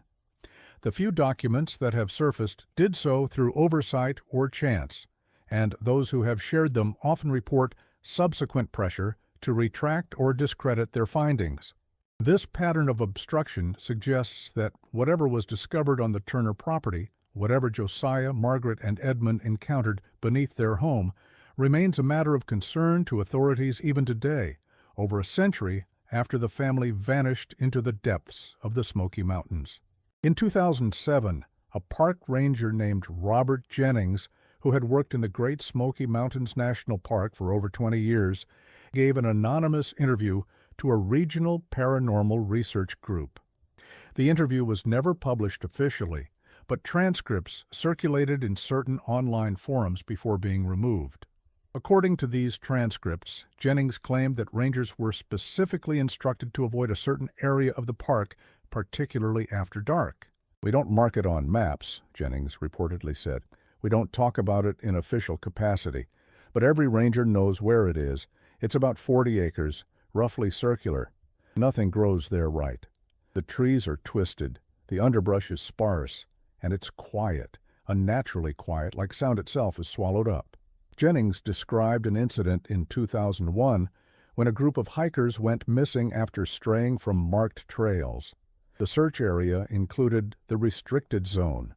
[SPEAKER 1] The few documents that have surfaced did so through oversight or chance, and those who have shared them often report subsequent pressure to retract or discredit their findings. This pattern of obstruction suggests that whatever was discovered on the Turner property, whatever Josiah, Margaret, and Edmund encountered beneath their home, remains a matter of concern to authorities even today, over a century after the family vanished into the depths of the Smoky Mountains. In 2007, a park ranger named Robert Jennings, who had worked in the Great Smoky Mountains National Park for over 20 years, gave an anonymous interview to a regional paranormal research group. The interview was never published officially, but transcripts circulated in certain online forums before being removed. According to these transcripts, Jennings claimed that rangers were specifically instructed to avoid a certain area of the park, particularly after dark. "We don't mark it on maps," Jennings reportedly said. "We don't talk about it in official capacity. But every ranger knows where it is. It's about 40 acres, roughly circular. Nothing grows there right. The trees are twisted, the underbrush is sparse, and it's quiet, unnaturally quiet, like sound itself is swallowed up." Jennings described an incident in 2001 when a group of hikers went missing after straying from marked trails. The search area included the restricted zone.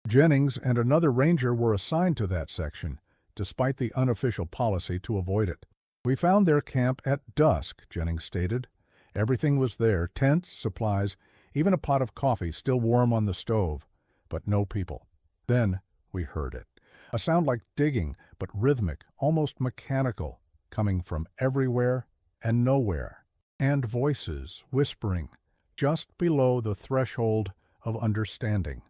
[SPEAKER 1] Jennings and another ranger were assigned to that section, despite the unofficial policy to avoid it. "We found their camp at dusk," Jennings stated. "Everything was there, tents, supplies, even a pot of coffee still warm on the stove, but no people. Then we heard it. A sound like digging, but rhythmic, almost mechanical, coming from everywhere and nowhere. And voices, whispering, just below the threshold of understanding."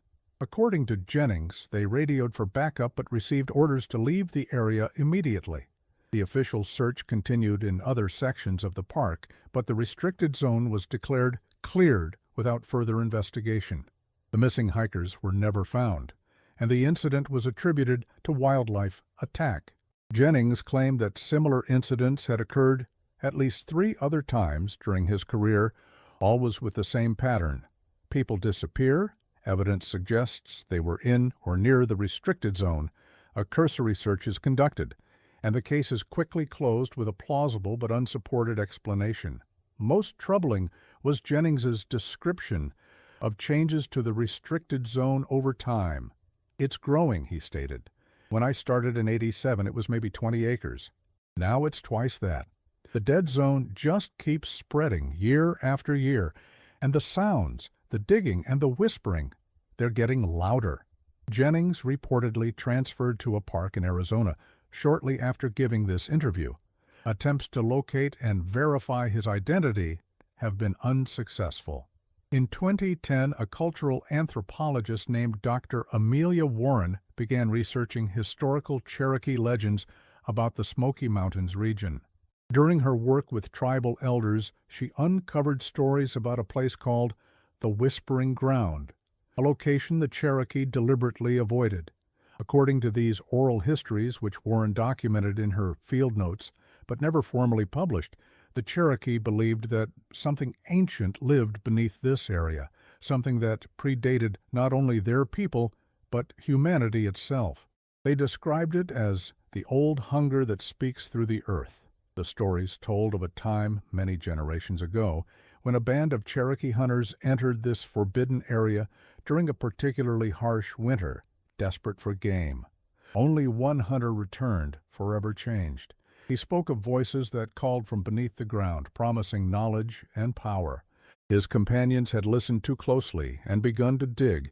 [SPEAKER 1] According to Jennings, they radioed for backup but received orders to leave the area immediately. The official search continued in other sections of the park, but the restricted zone was declared cleared without further investigation. The missing hikers were never found, and the incident was attributed to wildlife attack. Jennings claimed that similar incidents had occurred at least 3 other times during his career, always with the same pattern. People disappear, evidence suggests they were in or near the restricted zone, a cursory search is conducted, and the case is quickly closed with a plausible but unsupported explanation. Most troubling was Jennings's description of changes to the restricted zone over time. "It's growing," he stated. "When I started in '87, it was maybe 20 acres. Now it's twice that. The dead zone just keeps spreading year after year, and the sounds, the digging and the whispering, they're getting louder." Jennings reportedly transferred to a park in Arizona shortly after giving this interview. Attempts to locate and verify his identity have been unsuccessful. In 2010, a cultural anthropologist named Dr. Amelia Warren began researching historical Cherokee legends about the Smoky Mountains region. During her work with tribal elders, she uncovered stories about a place called the Whispering Ground, a location the Cherokee deliberately avoided. According to these oral histories, which Warren documented in her field notes but never formally published, the Cherokee believed that something ancient lived beneath this area, something that predated not only their people, but humanity itself. They described it as the old hunger that speaks through the earth. The stories told of a time many generations ago when a band of Cherokee hunters entered this forbidden area during a particularly harsh winter, desperate for game. Only one hunter returned, forever changed. He spoke of voices that called from beneath the ground, promising knowledge and power. His companions had listened too closely and begun to dig,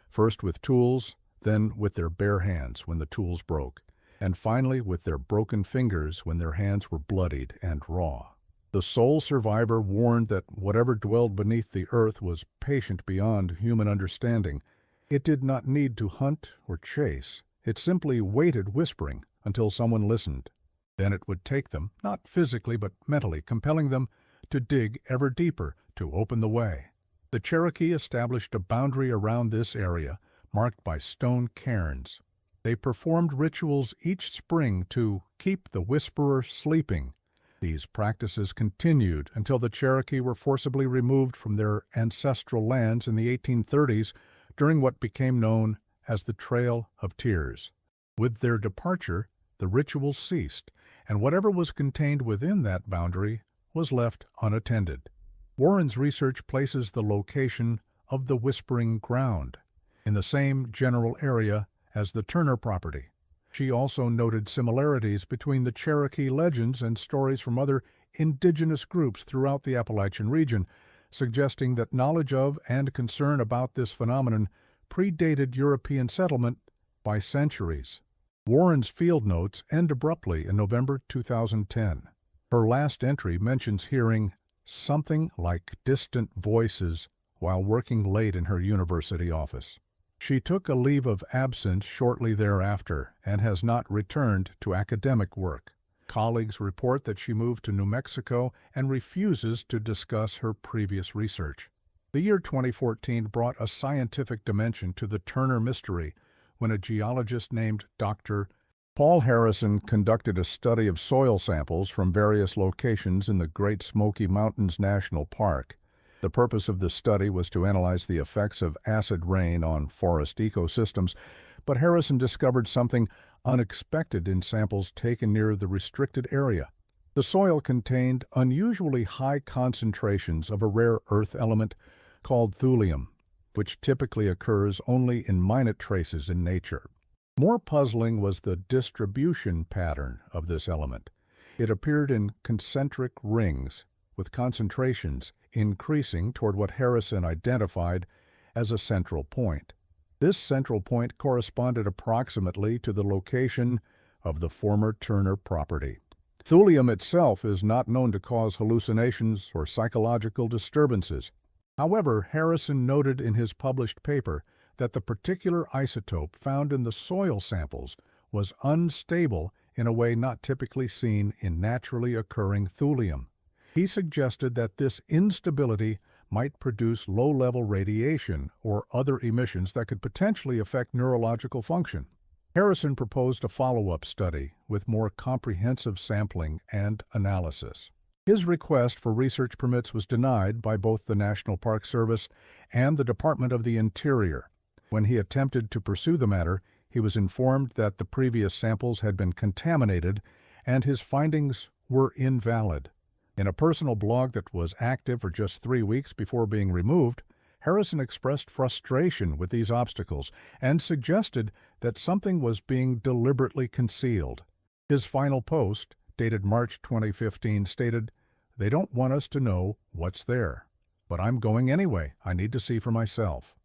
[SPEAKER 1] first with tools, then with their bare hands when the tools broke, and finally with their broken fingers when their hands were bloodied and raw. The sole survivor warned that whatever dwelled beneath the earth was patient beyond human understanding. It did not need to hunt or chase. It simply waited whispering until someone listened. Then it would take them, not physically but mentally, compelling them to dig ever deeper, to open the way. The Cherokee established a boundary around this area, marked by stone cairns. They performed rituals each spring to keep the whisperer sleeping. These practices continued until the Cherokee were forcibly removed from their ancestral lands in the 1830s during what became known as the Trail of Tears. With their departure, the ritual ceased, and whatever was contained within that boundary was left unattended. Warren's research places the location of the Whispering Ground in the same general area as the Turner property. She also noted similarities between the Cherokee legends and stories from other indigenous groups throughout the Appalachian region, suggesting that knowledge of and concern about this phenomenon predated European settlement by centuries. Warren's field notes end abruptly in November 2010. Her last entry mentions hearing something like distant voices while working late in her university office. She took a leave of absence shortly thereafter and has not returned to academic work. Colleagues report that she moved to New Mexico and refuses to discuss her previous research. The year 2014 brought a scientific dimension to the Turner mystery when a geologist named Dr. Paul Harrison conducted a study of soil samples from various locations in the Great Smoky Mountains National Park. The purpose of this study was to analyze the effects of acid rain on forest ecosystems, but Harrison discovered something unexpected in samples taken near the restricted area. The soil contained unusually high concentrations of a rare earth element called thulium, which typically occurs only in minute traces in nature. More puzzling was the distribution pattern of this element. It appeared in concentric rings, with concentrations increasing toward what Harrison identified as a central point. This central point corresponded approximately to the location of the former Turner property. Thulium itself is not known to cause hallucinations or psychological disturbances. However, Harrison noted in his published paper that the particular isotope found in the soil samples was unstable in a way not typically seen in naturally occurring thulium. He suggested that this instability might produce low-level radiation or other emissions that could potentially affect neurological function. Harrison proposed a follow-up study with more comprehensive sampling and analysis. His request for research permits was denied by both the National Park Service and the Department of the Interior. When he attempted to pursue the matter, he was informed that the previous samples had been contaminated and his findings were invalid. In a personal blog that was active for just 3 weeks before being removed, Harrison expressed frustration with these obstacles and suggested that something was being deliberately concealed. His final post, dated March 2015, stated, "They don't want us to know what's there. But I'm going anyway. I need to see for myself."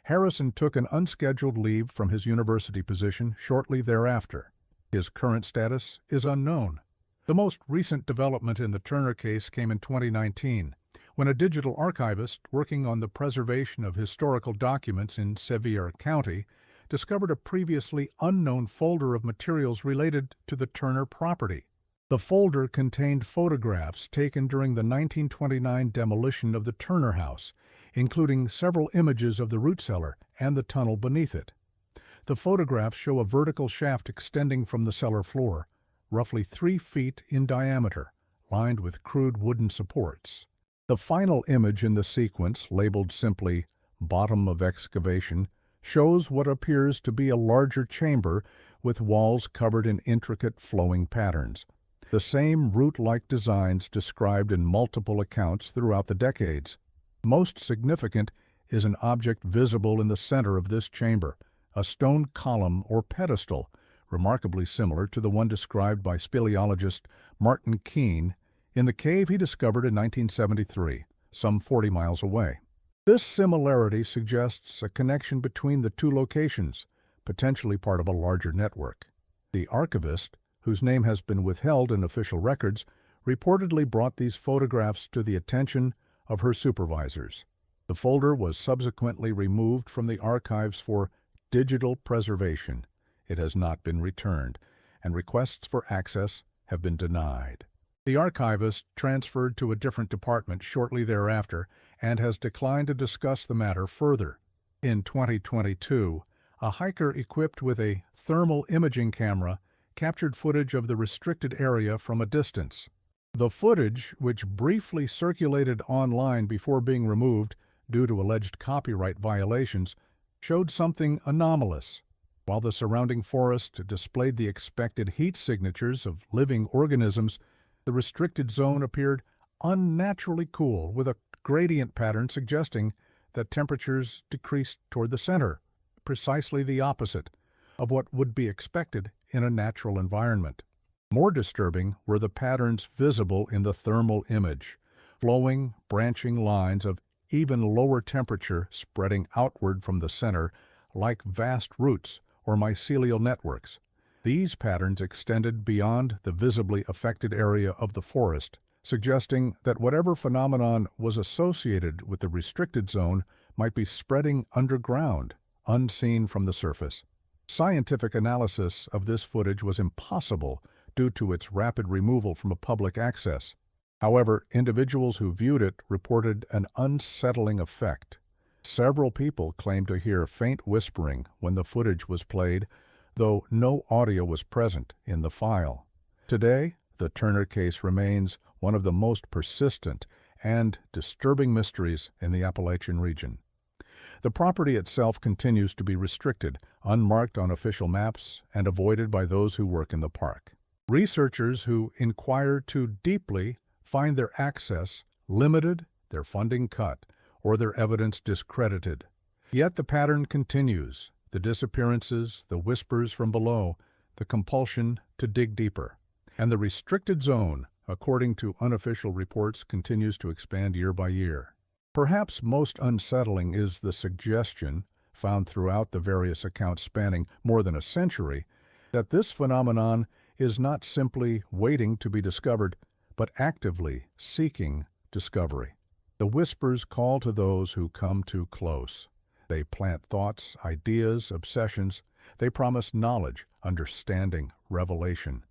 [SPEAKER 1] Harrison took an unscheduled leave from his university position shortly thereafter. His current status is unknown. The most recent development in the Turner case came in 2019, when a digital archivist working on the preservation of historical documents in Sevier County discovered a previously unknown folder of materials related to the Turner property. The folder contained photographs taken during the 1929 demolition of the Turner house, including several images of the root cellar and the tunnel beneath it. The photographs show a vertical shaft extending from the cellar floor, roughly 3 feet in diameter, lined with crude wooden supports. The final image in the sequence, labeled simply "bottom of excavation," shows what appears to be a larger chamber with walls covered in intricate flowing patterns. The same root-like designs described in multiple accounts throughout the decades. Most significant is an object visible in the center of this chamber, a stone column or pedestal, remarkably similar to the one described by speleologist Martin Keene in the cave he discovered in 1973, some 40 miles away. This similarity suggests a connection between the two locations, potentially part of a larger network. The archivist, whose name has been withheld in official records, reportedly brought these photographs to the attention of her supervisors. The folder was subsequently removed from the archives for digital preservation. It has not been returned, and requests for access have been denied. The archivist transferred to a different department shortly thereafter and has declined to discuss the matter further. In 2022, a hiker equipped with a thermal imaging camera captured footage of the restricted area from a distance. The footage, which briefly circulated online before being removed due to alleged copyright violations, showed something anomalous. While the surrounding forest displayed the expected heat signatures of living organisms, the restricted zone appeared unnaturally cool, with a gradient pattern suggesting that temperatures decreased toward the center, precisely the opposite of what would be expected in a natural environment. More disturbing were the patterns visible in the thermal image, flowing, branching lines of even lower temperature spreading outward from the center like vast roots or mycelial networks. These patterns extended beyond the visibly affected area of the forest, suggesting that whatever phenomenon was associated with the restricted zone might be spreading underground, unseen from the surface. Scientific analysis of this footage was impossible due to its rapid removal from public access. However, individuals who viewed it reported an unsettling effect. Several people claimed to hear faint whispering when the footage was played, though no audio was present in the file. Today, the Turner case remains one of the most persistent and disturbing mysteries in the Appalachian region. The property itself continues to be restricted, unmarked on official maps, and avoided by those who work in the park. Researchers who inquire too deeply find their access limited, their funding cut, or their evidence discredited. Yet the pattern continues: the disappearances, the whispers from below, the compulsion to dig deeper. And the restricted zone, according to unofficial reports, continues to expand year by year. Perhaps most unsettling is the suggestion, found throughout the various accounts spanning more than a century, that this phenomenon is not simply waiting to be discovered, but actively seeking discovery. The whispers call to those who come too close. They plant thoughts, ideas, obsessions. They promise knowledge, understanding, revelation.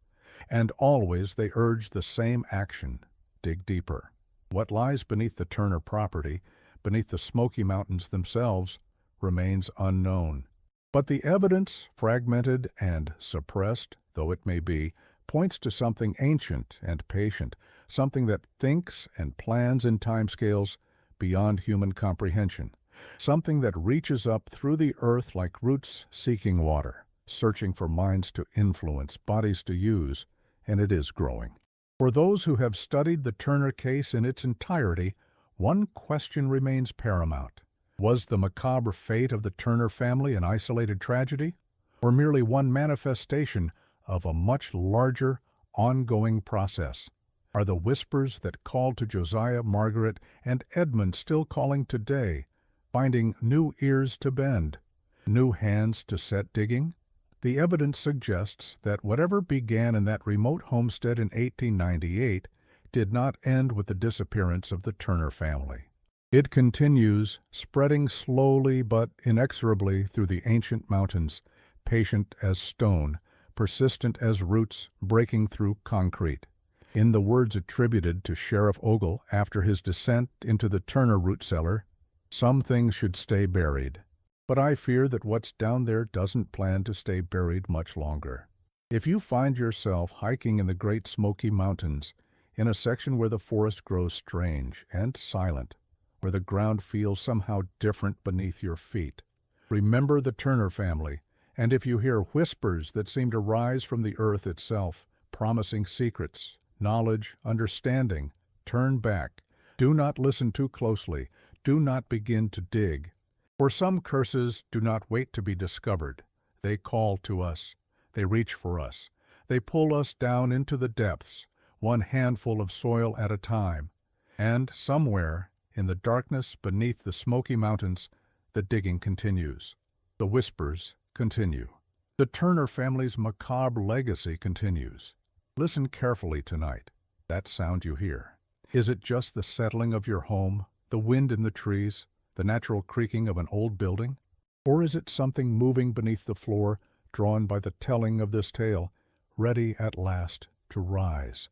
[SPEAKER 1] And always they urge the same action: dig deeper. What lies beneath the Turner property, beneath the Smoky Mountains themselves, remains unknown. But the evidence, fragmented and suppressed though it may be, points to something ancient and patient, something that thinks and plans in timescales beyond human comprehension, something that reaches up through the earth like roots seeking water, searching for minds to influence, bodies to use, and it is growing. For those who have studied the Turner case in its entirety, one question remains paramount. Was the macabre fate of the Turner family an isolated tragedy, or merely one manifestation of a much larger, ongoing process? Are the whispers that called to Josiah, Margaret, and Edmund still calling today, finding new ears to bend, new hands to set digging? The evidence suggests that whatever began in that remote homestead in 1898 did not end with the disappearance of the Turner family. It continues, spreading slowly but inexorably through the ancient mountains, patient as stone, persistent as roots breaking through concrete. In the words attributed to Sheriff Ogle after his descent into the Turner root cellar, "Some things should stay buried. But I fear that what's down there doesn't plan to stay buried much longer." If you find yourself hiking in the Great Smoky Mountains, in a section where the forest grows strange and silent, where the ground feels somehow different beneath your feet, remember the Turner family, and if you hear whispers that seem to rise from the earth itself, promising secrets, knowledge, understanding, turn back. Do not listen too closely. Do not begin to dig. For some curses do not wait to be discovered. They call to us. They reach for us. They pull us down into the depths, one handful of soil at a time. And somewhere, in the darkness beneath the Smoky Mountains, the digging continues. The whispers continue. The Turner family's macabre legacy continues. Listen carefully tonight. That sound you hear. Is it just the settling of your home, the wind in the trees, the natural creaking of an old building? Or is it something moving beneath the floor, drawn by the telling of this tale, ready at last to rise?